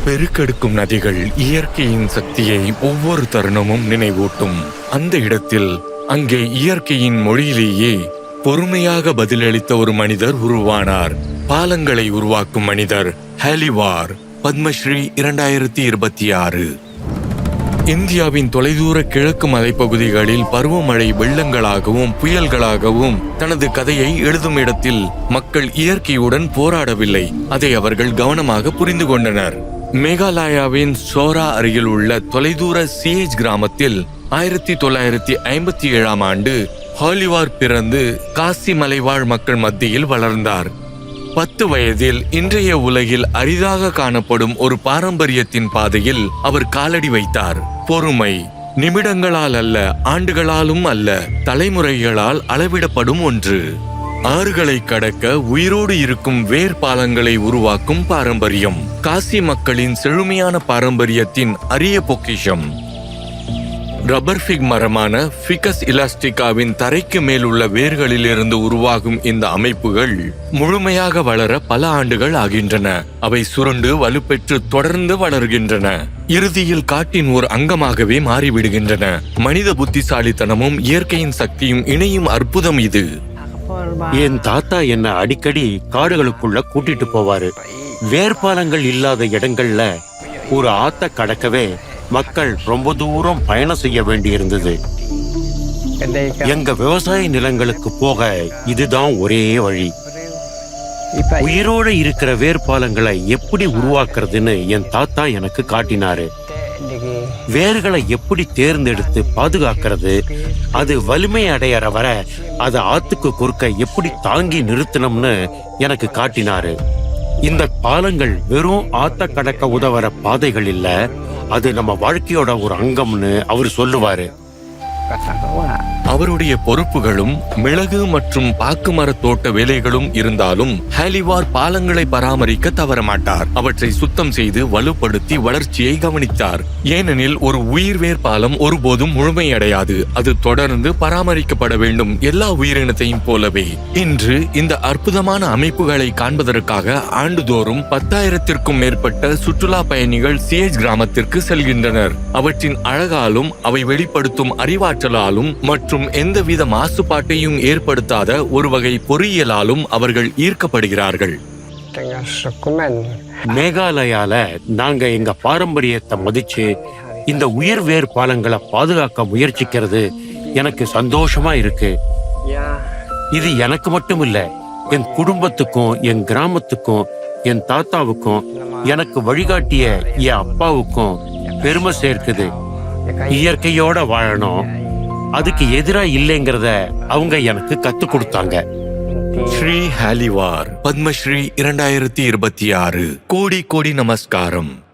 பெருக்கெடுக்கும் நதிகள் இயற்கையின் சக்தியை ஒவ்வொரு தருணமும் நினைவூட்டும். அந்த இடத்தில் அங்கே இயற்கையின் மொழியிலேயே பொறுமையாக பதிலளித்த ஒரு மனிதர் உருவானார். பாலங்களை உருவாக்கும் மனிதர் ஹேலிவார். பத்மஸ்ரீ 2026. இந்தியாவின் தொலைதூர கிழக்கு மலைப்பகுதிகளில் பருவமழை வெள்ளங்களாகவும் புயல்களாகவும் தனது கதையை எழுதும் இடத்தில் மக்கள் இயற்கையுடன் போராடவில்லை. அதை அவர்கள் கவனமாக புரிந்து கொண்டனர். மேகாலயாவின் சோரா அருகில் உள்ள தொலைதூர சிஏஜ் கிராமத்தில் 1957ஆம் ஆண்டு ஹாலிவார் பிறந்து காசி மலைவாழ் மக்கள் மத்தியில் வளர்ந்தார். 10 வயதில் இன்றைய உலகில் அரிதாக காணப்படும் ஒரு பாரம்பரியத்தின் பாதையில் அவர் காலடி வைத்தார். பொறுமை நிமிடங்களால் அல்ல, ஆண்டுகளாலும் அல்ல, தலைமுறைகளால் அளவிடப்படும் ஒன்று. ஆறுகளை கடக்க உயிரோடு இருக்கும் வேர் பாலங்களை உருவாக்கும் பாரம்பரியம் காசி மக்களின் செழுமையான பாரம்பரியத்தின் அரிய பொக்கிஷம். ரப்பர் ஃபிக் மரமான ஃபிகஸ் இலாஸ்டிகாவின் தரைக்கு மேல் உள்ள வேர்களில் இருந்து உருவாகும் இந்த அமைப்புகள் முழுமையாக வளர பல ஆண்டுகள் ஆகின்றன. அவை சுருண்டு வலுப்பெற்று தொடர்ந்து வளர்கின்றன. இறுதியில் காட்டின் ஒரு அங்கமாகவே மாறிவிடுகின்றன. மனித புத்திசாலித்தனமும் இயற்கையின் சக்தியும் இணையும் அற்புதம் இது. என் தாத்தா என்ன அடிக்கடி காடுகளுக்குள்ள கூட்டிட்டு போவாரு. வேர்பாலங்கள் இல்லாத இடங்கள்ல ஒரு ஆத்த கடக்கவே மக்கள் ரொம்ப தூரம் பயணம் செய்ய வேண்டியிருந்தது. எங்க விவசாய நிலங்களுக்கு போக இதுதான் ஒரே வழி. உயிரோட இருக்கிற வேர்பாலங்களை எப்படி உருவாக்குறதுன்னு என் தாத்தா எனக்கு காட்டினாரு. வேர்களை எப்படி தேர்ந்தெடுத்து பாதுகாக்கிறது, அது வலிமை அடையற வர அதை ஆத்துக்கு குறுக்க எப்படி தாங்கி நிறுத்தணும்னு எனக்கு காட்டினாரு. இந்த பாலங்கள் வெறும் ஆத்த கடக்க உதவற பாதைகள் இல்ல, அது நம்ம வாழ்க்கையோட ஒரு அங்கம்னு அவர் சொல்லுவாரு. அவருடைய பொறுப்புகளும் மிளகு மற்றும் பாக்கு மர தோட்ட வேலைகளும் இருந்தாலும் ஹேலிவார் பாலங்களை பராமரிக்க தவறமாட்டார். அவற்றை சுத்தம் செய்து வலுப்படுத்தி வளர்ச்சியை கவனித்தார். ஏனெனில் ஒரு உயிர்வேர் பாலம் ஒருபோதும் முழுமையடையாது. அது தொடர்ந்து பராமரிக்கப்பட வேண்டும், எல்லா உயிரினத்தையும் போலவே. இன்று இந்த அற்புதமான அமைப்புகளை காண்பதற்காக ஆண்டுதோறும் 10,000த்திற்கும் மேற்பட்ட சுற்றுலா பயணிகள் சிஏஜ் கிராமத்திற்கு செல்கின்றனர். அவற்றின் அழகாலும் அவை வெளிப்படுத்தும் அறிவாற்றலாலும் மற்றும் எந்தவித மாசுபாட்டையும் ஏற்படுத்தாத ஒரு வகை பொறியியலாலும் அவர்கள் ஈர்க்கப்படுகிறார்கள். மேகாலயால நாங்க எங்க பாரம்பரியத்தை மதிச்சு இந்த உயிர் வேர் பாலங்களை பாதுகாக்க முயற்சிக்கிறது எனக்கு சந்தோஷமா இருக்கு. இது எனக்கு மட்டும் இல்ல, என் குடும்பத்துக்கும் என் கிராமத்துக்கும் என் தாத்தாவுக்கும் எனக்கு வழிகாட்டிய என் அப்பாவுக்கும் பெருமை சேர்க்குது. இயற்கையோட வாழணும், அதுக்கு எதிரா இல்லைங்கிறத அவங்க எனக்கு கத்து கொடுத்தாங்க. ஸ்ரீ ஹேலிவார். பத்மஸ்ரீ 2026. கோடி கோடி நமஸ்காரம்.